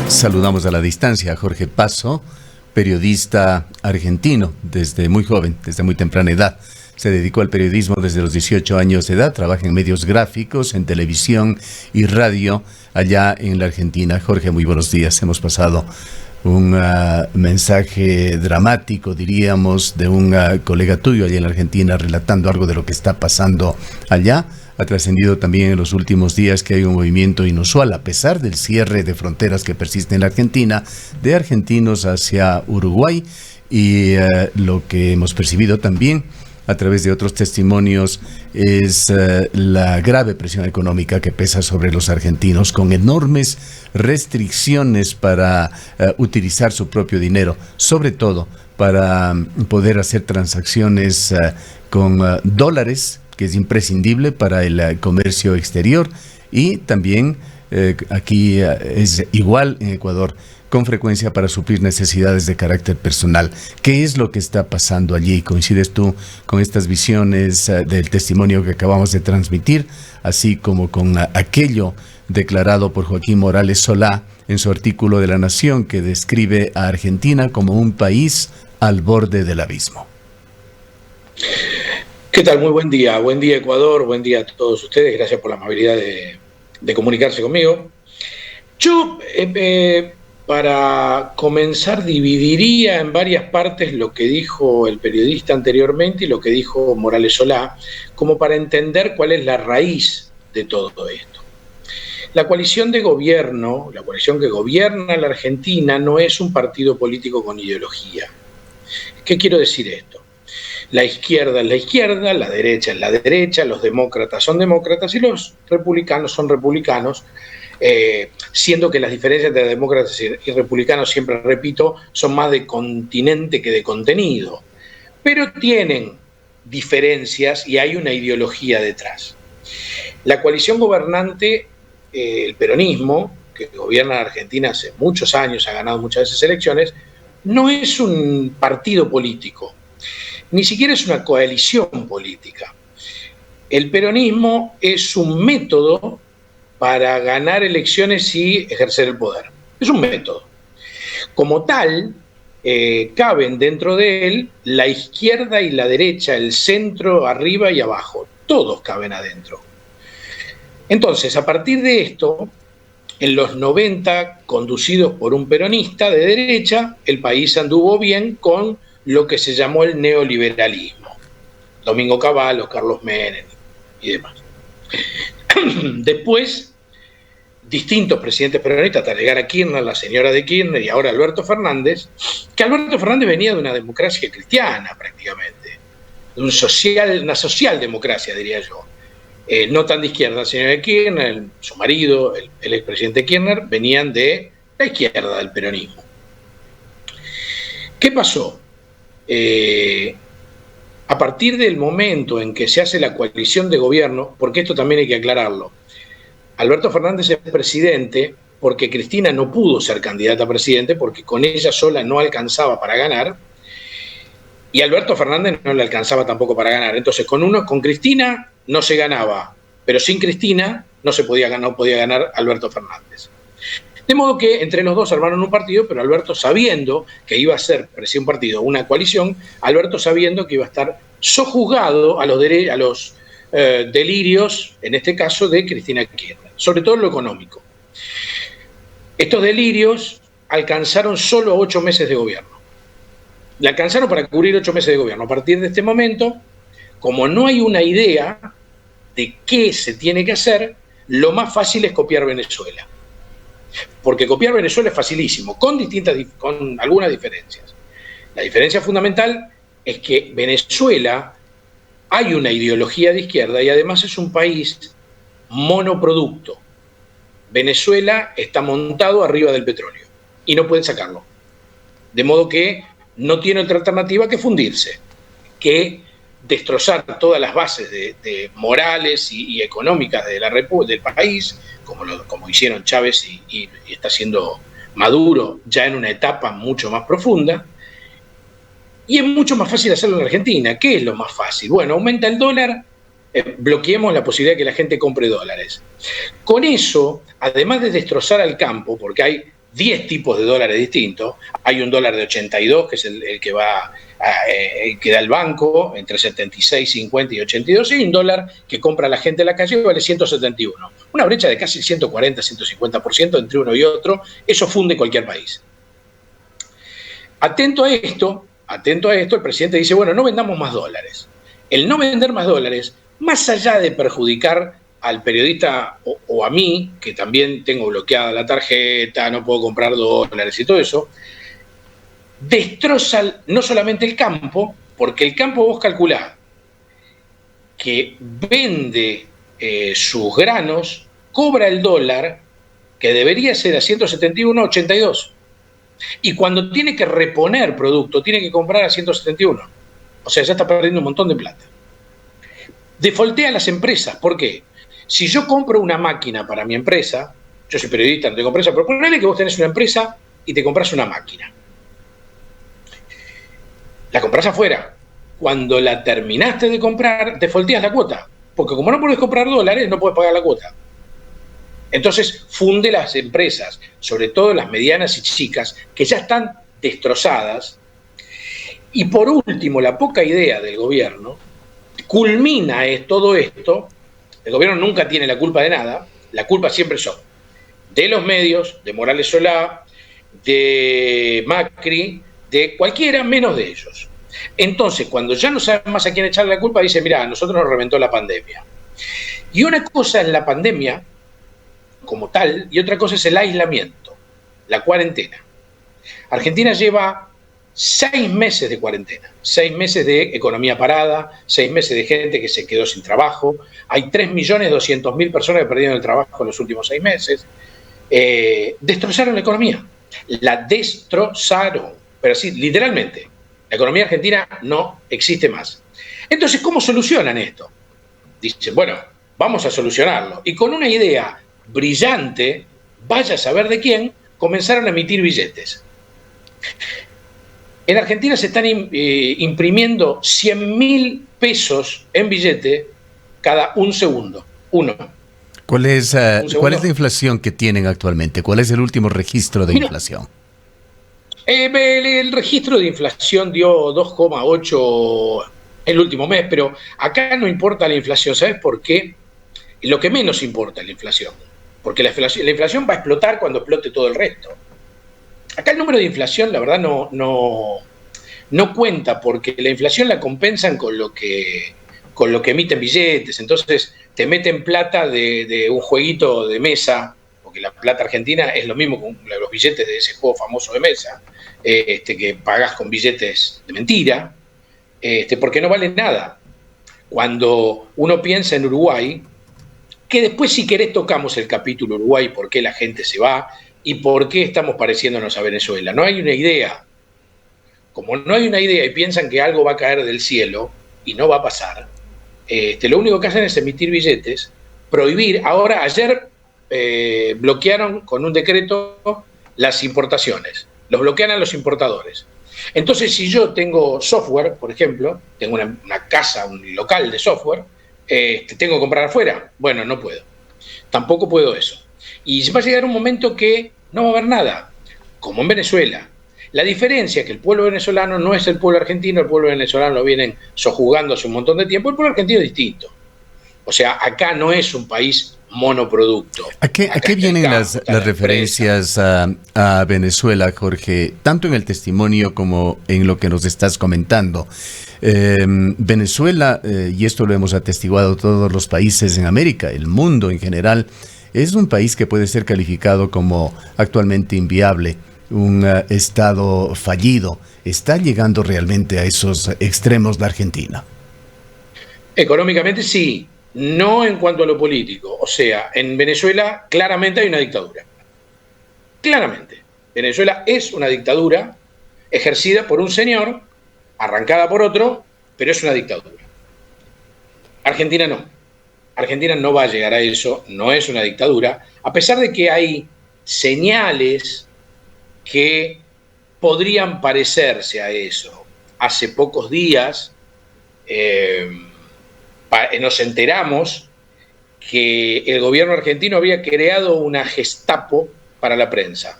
Saludamos a la distancia a Jorge Paso, periodista argentino desde muy joven, desde muy temprana edad. Se dedicó al periodismo desde los 18 años de edad, trabaja en medios gráficos, en televisión y radio allá en la Argentina. Jorge, muy buenos días. Hemos pasado un mensaje dramático, diríamos, de un colega tuyo allá en la Argentina relatando algo de lo que está pasando allá. Ha trascendido también en los últimos días que hay un movimiento inusual, a pesar del cierre de fronteras que persiste en la Argentina, de argentinos hacia Uruguay, y lo que hemos percibido también a través de otros testimonios es la grave presión económica que pesa sobre los argentinos, con enormes restricciones para utilizar su propio dinero, sobre todo para poder hacer transacciones con dólares, que es imprescindible para el comercio exterior, y también aquí es igual en Ecuador, con frecuencia para suplir necesidades de carácter personal. ¿Qué es lo que está pasando allí? ¿Coincides tú con estas visiones del testimonio que acabamos de transmitir, así como con aquello declarado por Joaquín Morales Solá en su artículo de La Nación, que describe a Argentina como un país al borde del abismo? ¿Qué tal? Muy buen día Ecuador, buen día a todos ustedes, gracias por la amabilidad de comunicarse conmigo. Yo, para comenzar, dividiría en varias partes lo que dijo el periodista anteriormente y lo que dijo Morales Solá, como para entender cuál es la raíz de todo esto. La coalición de gobierno, la coalición que gobierna la Argentina, no es un partido político con ideología. ¿Qué quiero decir esto? La izquierda es la izquierda, la derecha es la derecha, los demócratas son demócratas y los republicanos son republicanos, siendo que las diferencias de demócratas y republicanos, siempre repito, son más de continente que de contenido. Pero tienen diferencias y hay una ideología detrás. La coalición gobernante, el peronismo, que gobierna Argentina hace muchos años, ha ganado muchas veces elecciones, no es un partido político. Ni siquiera es una coalición política. El peronismo es un método para ganar elecciones y ejercer el poder. Es un método. Como tal, caben dentro de él la izquierda y la derecha, el centro, arriba y abajo. Todos caben adentro. Entonces, a partir de esto, en los 90, conducidos por un peronista de derecha, el país anduvo bien con lo que se llamó el neoliberalismo. Domingo Cavallo, Carlos Menem y demás. Después, distintos presidentes peronistas, hasta llegar a Kirchner, la señora de Kirchner y ahora Alberto Fernández, que Alberto Fernández venía de una democracia cristiana prácticamente, de una socialdemocracia, diría yo. No tan de izquierda, la señora de Kirchner, su marido, el expresidente Kirchner, venían de la izquierda del peronismo. ¿Qué pasó? A partir del momento en que se hace la coalición de gobierno, porque esto también hay que aclararlo, Alberto Fernández es presidente porque Cristina no pudo ser candidata a presidente porque con ella sola no alcanzaba para ganar y Alberto Fernández no le alcanzaba tampoco para ganar. Entonces con Cristina no se ganaba, pero sin Cristina no podía ganar Alberto Fernández. De modo que entre los dos armaron un partido, pero Alberto, sabiendo que iba a ser un partido, una coalición, Alberto sabiendo que iba a estar sojuzgado a los delirios, en este caso, de Cristina Kirchner, sobre todo en lo económico. Estos delirios alcanzaron solo 8 meses de gobierno. Le alcanzaron para cubrir 8 meses de gobierno. A partir de este momento, como no hay una idea de qué se tiene que hacer, lo más fácil es copiar Venezuela. Porque copiar Venezuela es facilísimo, con algunas diferencias. La diferencia fundamental es que Venezuela hay una ideología de izquierda y además es un país monoproducto. Venezuela está montado arriba del petróleo y no puede sacarlo. De modo que no tiene otra alternativa que fundirse, que destrozar todas las bases de morales y económicas del país, como hicieron Chávez y está haciendo Maduro ya en una etapa mucho más profunda. Y es mucho más fácil hacerlo en Argentina. ¿Qué es lo más fácil? Bueno, aumenta el dólar bloqueemos la posibilidad de que la gente compre dólares. Con eso, además de destrozar al campo, porque hay 10 tipos de dólares distintos, hay un dólar de 82, que es el que va que da el banco, entre 76, 50 y 82, y hay un dólar que compra la gente en la calle que vale 171. Una brecha de casi 140, 150% entre uno y otro. Eso funde cualquier país. Atento a esto, el presidente dice, bueno, no vendamos más dólares. El no vender más dólares, más allá de perjudicar al periodista o a mí, que también tengo bloqueada la tarjeta, no puedo comprar dólares y todo eso, destroza no solamente el campo, porque el campo vos calculás que vende sus granos, cobra el dólar, que debería ser a 171,82. Y cuando tiene que reponer producto, tiene que comprar a 171. O sea, ya está perdiendo un montón de plata. Defoltea a las empresas. ¿Por qué? Si yo compro una máquina para mi empresa, yo soy periodista, no tengo empresa, pero ponele que vos tenés una empresa y te compras una máquina. La compras afuera. Cuando la terminaste de comprar, defolteas la cuota. Porque como no podés comprar dólares, no podés pagar la cuota. Entonces funde las empresas, sobre todo las medianas y chicas, que ya están destrozadas. Y por último, la poca idea del gobierno culmina todo esto. El gobierno nunca tiene la culpa de nada. La culpa siempre son de los medios, de Morales Solá, de Macri, de cualquiera menos de ellos. Entonces, cuando ya no saben más a quién echarle la culpa, dice, mirá, a nosotros nos reventó la pandemia. Y una cosa es la pandemia como tal, y otra cosa es el aislamiento, la cuarentena. Argentina lleva 6 meses de cuarentena, 6 meses de economía parada, 6 meses de gente que se quedó sin trabajo, hay 3.200.000 personas que perdieron el trabajo en los últimos 6 meses. Destrozaron la economía, la destrozaron, pero sí, literalmente. La economía argentina no existe más. Entonces, ¿cómo solucionan esto? Dicen, bueno, vamos a solucionarlo. Y con una idea brillante, vaya a saber de quién, comenzaron a emitir billetes. En Argentina se están imprimiendo 100.000 pesos en billete cada un segundo. ¿Cuál es la inflación que tienen actualmente? ¿Cuál es el último registro de inflación? El registro de inflación dio 2,8 el último mes, pero acá no importa la inflación. ¿Sabes por qué? Lo que menos importa es la inflación. Porque la inflación va a explotar cuando explote todo el resto. Acá el número de inflación, la verdad, no cuenta, porque la inflación la compensan con lo que emiten billetes. Entonces te meten plata de un jueguito de mesa, porque la plata argentina es lo mismo con los billetes de ese juego famoso de mesa, que pagás con billetes de mentira, porque no valen nada. Cuando uno piensa en Uruguay, que después si querés tocamos el capítulo Uruguay, por qué la gente se va y por qué estamos pareciéndonos a Venezuela. No hay una idea. Como no hay una idea y piensan que algo va a caer del cielo y no va a pasar, lo único que hacen es emitir billetes, prohibir. Ahora, ayer bloquearon con un decreto las importaciones. Los bloquean a los importadores. Entonces, si yo tengo software, por ejemplo, tengo una casa, un local de software, ¿tengo que comprar afuera? Bueno, no puedo. Tampoco puedo eso. Y va a llegar un momento que no va a haber nada, como en Venezuela. La diferencia es que el pueblo venezolano no es el pueblo argentino, el pueblo venezolano lo vienen sojuzgando hace un montón de tiempo, el pueblo argentino es distinto. O sea, acá no es un país monoproducto. ¿A qué vienen las referencias a Venezuela, Jorge? Tanto en el testimonio como en lo que nos estás comentando. Venezuela, y esto lo hemos atestiguado todos los países en América, el mundo en general, es un país que puede ser calificado como actualmente inviable, un estado fallido. ¿Está llegando realmente a esos extremos la Argentina? Económicamente sí, no en cuanto a lo político. O sea, en Venezuela claramente hay una dictadura. Claramente. Venezuela es una dictadura ejercida por un señor, arrancada por otro, pero es una dictadura. Argentina no. Argentina no va a llegar a eso, no es una dictadura, a pesar de que hay señales que podrían parecerse a eso. Hace pocos días nos enteramos que el gobierno argentino había creado una Gestapo para la prensa.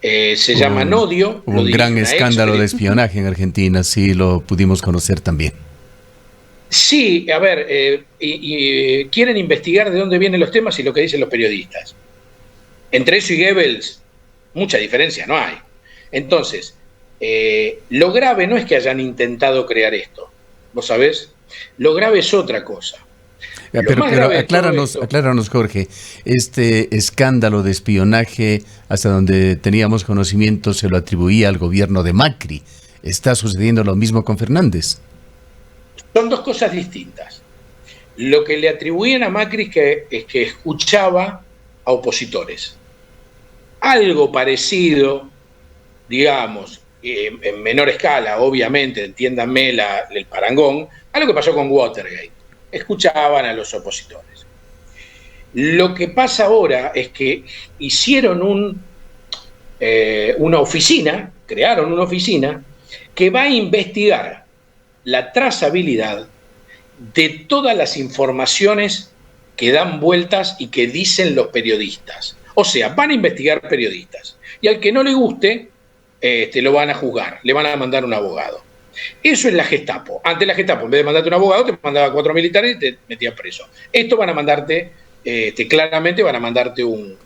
Se llama Nodio. Un gran escándalo de espionaje en Argentina, sí, lo pudimos conocer también. Sí, a ver, quieren investigar de dónde vienen los temas y lo que dicen los periodistas. Entre eso y Goebbels, mucha diferencia no hay. Entonces, lo grave no es que hayan intentado crear esto, ¿vos sabés? Lo grave es otra cosa. Pero acláranos, Jorge, este escándalo de espionaje, hasta donde teníamos conocimiento, se lo atribuía al gobierno de Macri. ¿Está sucediendo lo mismo con Fernández? Son dos cosas distintas. Lo que le atribuían a Macri es que escuchaba a opositores. Algo parecido, digamos, en menor escala, obviamente, entiéndanme el parangón, a lo que pasó con Watergate. Escuchaban a los opositores. Lo que pasa ahora es que hicieron una oficina, crearon una oficina que va a investigar la trazabilidad de todas las informaciones que dan vueltas y que dicen los periodistas. O sea, van a investigar periodistas. Y al que no le guste, lo van a juzgar, le van a mandar un abogado. Eso es la Gestapo. Antes la Gestapo, en vez de mandarte un abogado, te mandaba 4 militares y te metían preso. Esto van a mandarte, claramente van a mandarte un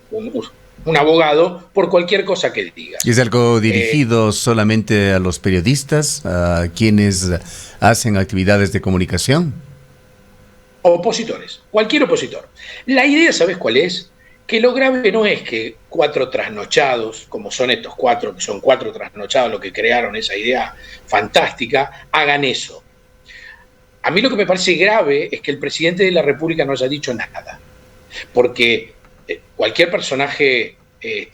abogado por cualquier cosa que digas. ¿Y es algo dirigido solamente a los periodistas, a quienes hacen actividades de comunicación? Opositores, cualquier opositor. La idea, ¿sabes cuál es? Que lo grave no es que 4 trasnochados, como son estos 4, que son 4 trasnochados los que crearon esa idea fantástica, hagan eso. A mí lo que me parece grave es que el presidente de la República no haya dicho nada. Porque cualquier personaje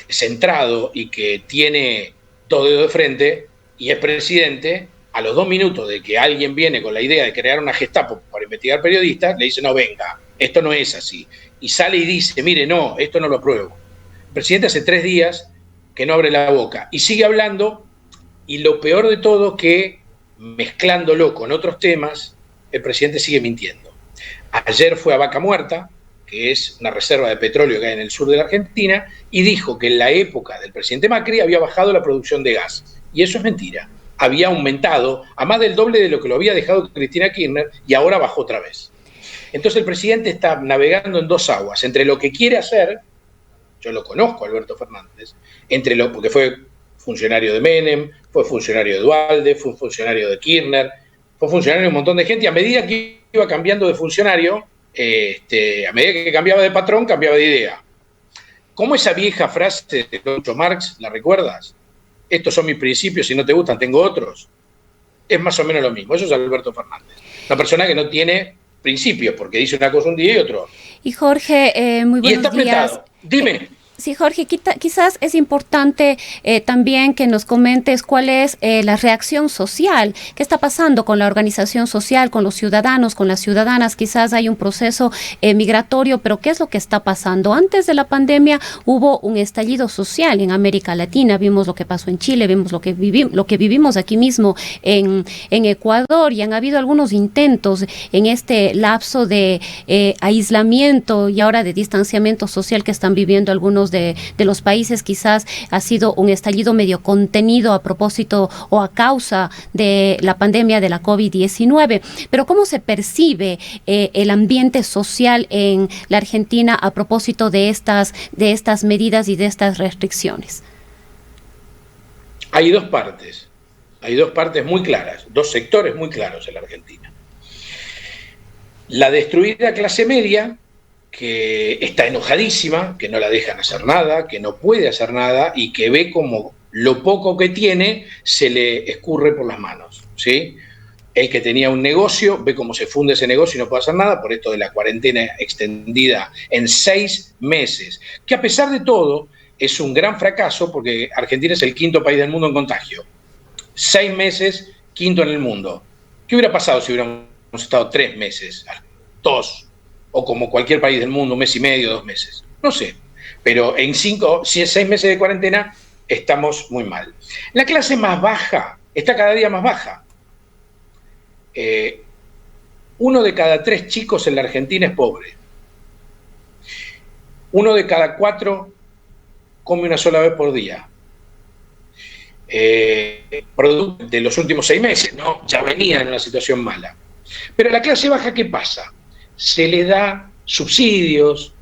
centrado y que tiene 2 dedos de frente y es presidente, a los 2 minutos de que alguien viene con la idea de crear una Gestapo para investigar periodistas, le dice, no, venga, esto no es así. Y sale y dice, mire, no, esto no lo apruebo. El presidente hace 3 días que no abre la boca y sigue hablando, y lo peor de todo que, mezclándolo con otros temas, el presidente sigue mintiendo. Ayer fue a Vaca Muerta, que es una reserva de petróleo que hay en el sur de la Argentina, y dijo que en la época del presidente Macri había bajado la producción de gas. Y eso es mentira. Había aumentado a más del doble de lo que lo había dejado Cristina Kirchner y ahora bajó otra vez. Entonces el presidente está navegando en 2 aguas, entre lo que quiere hacer, yo lo conozco, Alberto Fernández, porque fue funcionario de Menem, fue funcionario de Duhalde, fue funcionario de Kirchner, fue funcionario de un montón de gente, y a medida que iba cambiando de funcionario, a medida que cambiaba de patrón, cambiaba de idea. ¿Cómo esa vieja frase de Groucho Marx, la recuerdas? Estos son mis principios, si no te gustan, tengo otros. Es más o menos lo mismo, eso es Alberto Fernández. Una persona que no tiene principios, porque dice una cosa un día y otro. Y Jorge, muy buenos días. Y está apretado. Dime. Sí, Jorge, quizás es importante también que nos comentes cuál es la reacción social, qué está pasando con la organización social, con los ciudadanos, con las ciudadanas. Quizás hay un proceso migratorio, pero ¿qué es lo que está pasando? Antes de la pandemia hubo un estallido social en América Latina, vimos lo que pasó en Chile, vimos lo que vivimos aquí mismo en Ecuador, y han habido algunos intentos en este lapso de aislamiento y ahora de distanciamiento social que están viviendo algunos de los países. Quizás ha sido un estallido medio contenido a propósito o a causa de la pandemia de la COVID-19. Pero ¿cómo se percibe el ambiente social en la Argentina a propósito de estas medidas y de estas restricciones? Hay 2 partes. Hay 2 partes muy claras, 2 sectores muy claros en la Argentina. La destruida clase media, que está enojadísima, que no la dejan hacer nada, que no puede hacer nada y que ve como lo poco que tiene se le escurre por las manos, ¿sí? El que tenía un negocio ve cómo se funde ese negocio y no puede hacer nada por esto de la cuarentena extendida en 6 meses, que a pesar de todo es un gran fracaso porque Argentina es el 5º país del mundo en contagio. 6 meses, 5º en el mundo. ¿Qué hubiera pasado si hubiéramos estado 3 meses, 2? O como cualquier país del mundo, 1 mes y medio, 2 meses. No sé. Pero en 6 meses de cuarentena estamos muy mal. La clase más baja está cada día más baja. 1 de cada 3 chicos en la Argentina es pobre. 1 de cada 4 come una sola vez por día. Producto de los últimos 6 meses, ¿no? Ya venía en una situación mala. Pero a la clase baja, ¿qué pasa? Se le da subsidios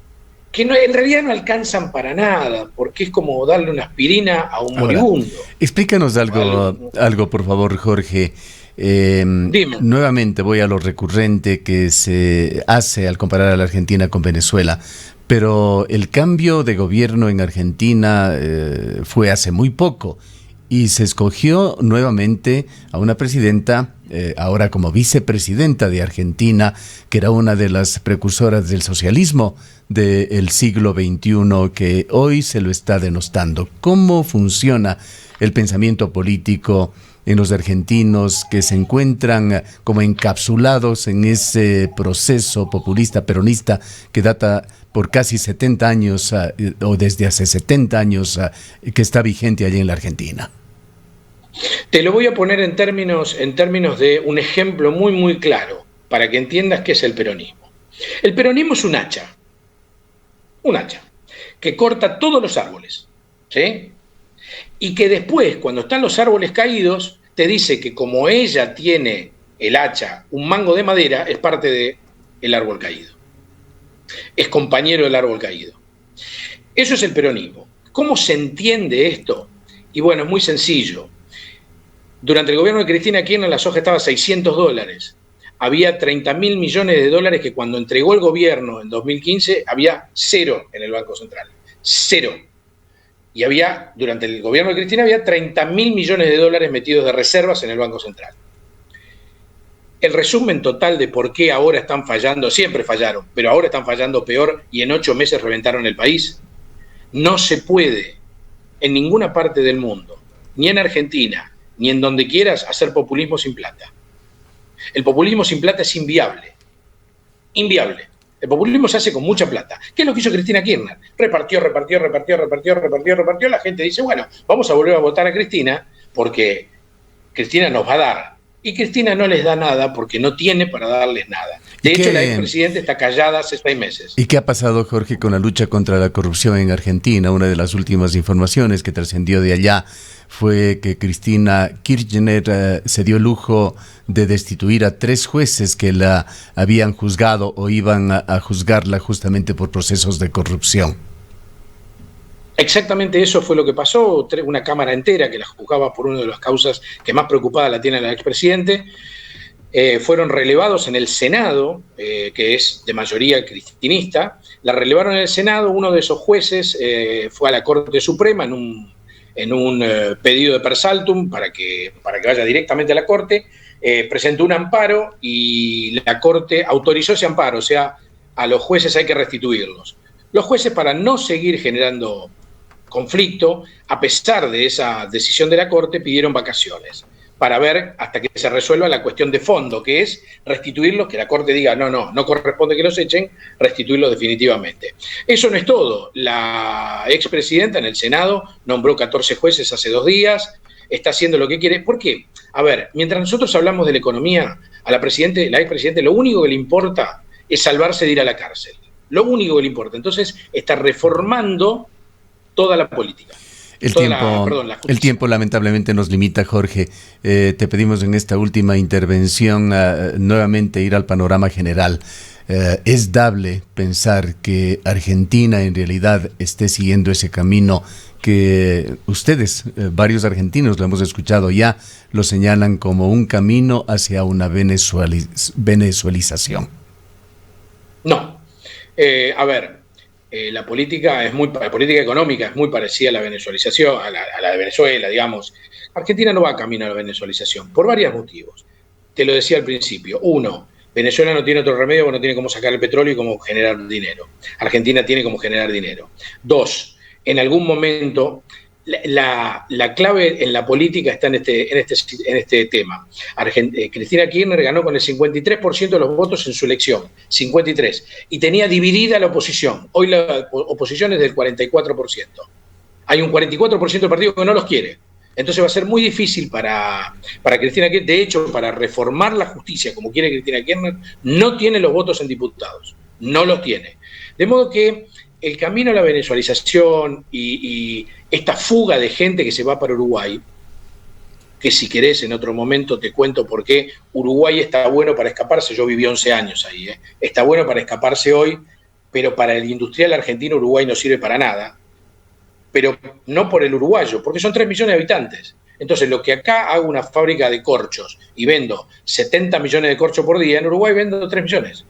que en realidad no alcanzan para nada, porque es como darle una aspirina a un moribundo. Explícanos algo, por favor, Jorge. Nuevamente voy a lo recurrente que se hace al comparar a la Argentina con Venezuela, pero el cambio de gobierno en Argentina fue hace muy poco y se escogió nuevamente a una presidenta, ahora como vicepresidenta de Argentina, que era una de las precursoras del socialismo del siglo XXI, que hoy se lo está denostando. ¿Cómo funciona el pensamiento político en los argentinos que se encuentran como encapsulados en ese proceso populista peronista que data por casi 70 años o desde hace 70 años que está vigente allí en la Argentina? Te lo voy a poner en términos de un ejemplo muy, muy claro para que entiendas qué es el peronismo. El peronismo es un hacha que corta todos los árboles, ¿sí? Y que después, cuando están los árboles caídos, te dice que como ella tiene el hacha, un mango de madera, es parte del árbol caído. Es compañero del árbol caído. Eso es el peronismo. ¿Cómo se entiende esto? Y bueno, es muy sencillo. Durante el gobierno de Cristina Kirchner la soja estaba a $600. Había 30.000 millones de dólares que cuando entregó el gobierno en 2015 había 0 en el Banco Central. 0. Y durante el gobierno de Cristina había 30.000 millones de dólares metidos de reservas en el Banco Central. El resumen total de por qué ahora están fallando, siempre fallaron, pero ahora están fallando peor y en 8 meses reventaron el país. No se puede en ninguna parte del mundo, ni en Argentina, ni en donde quieras, hacer populismo sin plata. El populismo sin plata es inviable. Inviable. El populismo se hace con mucha plata. ¿Qué es lo que hizo Cristina Kirchner? Repartió. La gente dice, bueno, vamos a volver a votar a Cristina porque Cristina nos va a dar. Y Cristina no les da nada porque no tiene para darles nada. De hecho, la expresidenta está callada hace 6 meses. ¿Y qué ha pasado, Jorge, con la lucha contra la corrupción en Argentina? Una de las últimas informaciones que trascendió de allá fue que Cristina Kirchner se dio el lujo de destituir a 3 jueces que la habían juzgado o iban a juzgarla justamente por procesos de corrupción. Exactamente eso fue lo que pasó, una cámara entera que la juzgaba por una de las causas que más preocupada la tiene la expresidente. Fueron relevados en el Senado, que es de mayoría cristinista, la relevaron en el Senado. Uno de esos jueces fue a la Corte Suprema en un pedido de per saltum para que vaya directamente a la Corte, presentó un amparo y la Corte autorizó ese amparo, o sea, a los jueces hay que restituirlos. Los jueces, para no seguir generando conflicto, a pesar de esa decisión de la Corte, pidieron vacaciones para ver hasta que se resuelva la cuestión de fondo, que es restituirlos, que la Corte diga no corresponde que los echen, restituirlos definitivamente. Eso no es todo. La expresidenta en el Senado nombró 14 jueces hace 2 días, está haciendo lo que quiere. ¿Por qué? A ver, mientras nosotros hablamos de la economía, a la expresidente lo único que le importa es salvarse de ir a la cárcel. Lo único que le importa. Entonces está reformando toda la política. El tiempo lamentablemente nos limita, Jorge. Te pedimos en esta última intervención nuevamente ir al panorama general. Es dable pensar que Argentina en realidad esté siguiendo ese camino que ustedes, varios argentinos, lo hemos escuchado ya, lo señalan como un camino hacia una venezuelización. No. A ver. La política económica es muy parecida a la venezuelización, a la de Venezuela, digamos. Argentina no va camino a la venezuelización, por varios motivos. Te lo decía al principio. 1, Venezuela no tiene otro remedio porque no tiene cómo sacar el petróleo y cómo generar dinero. Argentina tiene cómo generar dinero. 2, en algún momento la clave en la política está en este tema. Cristina Kirchner ganó con el 53% de los votos en su elección, 53%, y tenía dividida la oposición. Hoy la oposición es del 44%. Hay un 44% del partido que no los quiere. Entonces va a ser muy difícil para Cristina Kirchner. De hecho, para reformar la justicia como quiere Cristina Kirchner, no tiene los votos en diputados, no los tiene. De modo que el camino a la venezualización y esta fuga de gente que se va para Uruguay, que si querés en otro momento te cuento por qué Uruguay está bueno para escaparse, yo viví 11 años ahí, está bueno para escaparse hoy, pero para el industrial argentino Uruguay no sirve para nada, pero no por el uruguayo, porque son 3 millones de habitantes. Entonces, lo que acá hago una fábrica de corchos y vendo 70 millones de corchos por día, en Uruguay vendo 3 millones.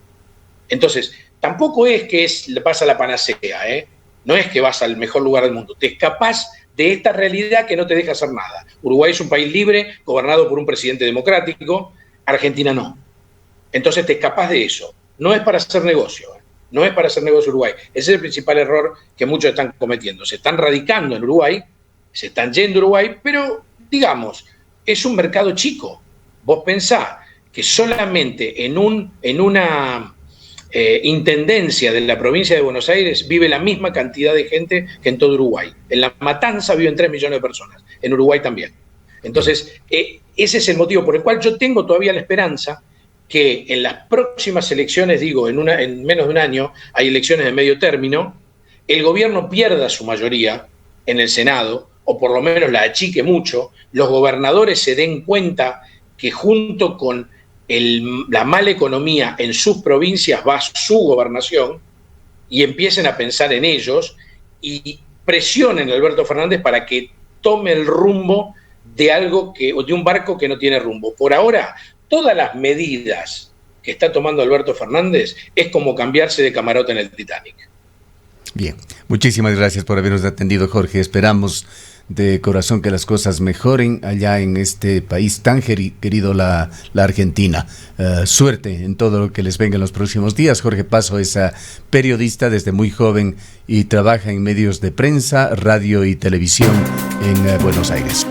Entonces, tampoco es que vas a la panacea, no es que vas al mejor lugar del mundo, te escapás de esta realidad que no te deja hacer nada. Uruguay es un país libre, gobernado por un presidente democrático, Argentina no. Entonces te escapás de eso. No es para hacer negocio, no es para hacer negocio Uruguay. Ese es el principal error que muchos están cometiendo. Se están radicando en Uruguay, se están yendo a Uruguay, pero, digamos, es un mercado chico. Vos pensás que solamente en una intendencia de la provincia de Buenos Aires vive la misma cantidad de gente que en todo Uruguay. En La Matanza viven 3 millones de personas, en Uruguay también. Entonces, ese es el motivo por el cual yo tengo todavía la esperanza que en las próximas elecciones, digo, en menos de un año, hay elecciones de medio término, el gobierno pierda su mayoría en el Senado, o por lo menos la achique mucho, los gobernadores se den cuenta que junto con la mala economía en sus provincias va su gobernación y empiecen a pensar en ellos y presionen a Alberto Fernández para que tome el rumbo de un barco que no tiene rumbo. Por ahora, todas las medidas que está tomando Alberto Fernández es como cambiarse de camarote en el Titanic. Bien, muchísimas gracias por habernos atendido, Jorge. Esperamos de corazón que las cosas mejoren allá en este país tan querido, la Argentina. Suerte en todo lo que les venga en los próximos días. Jorge Paso es periodista desde muy joven y trabaja en medios de prensa, radio y televisión en Buenos Aires.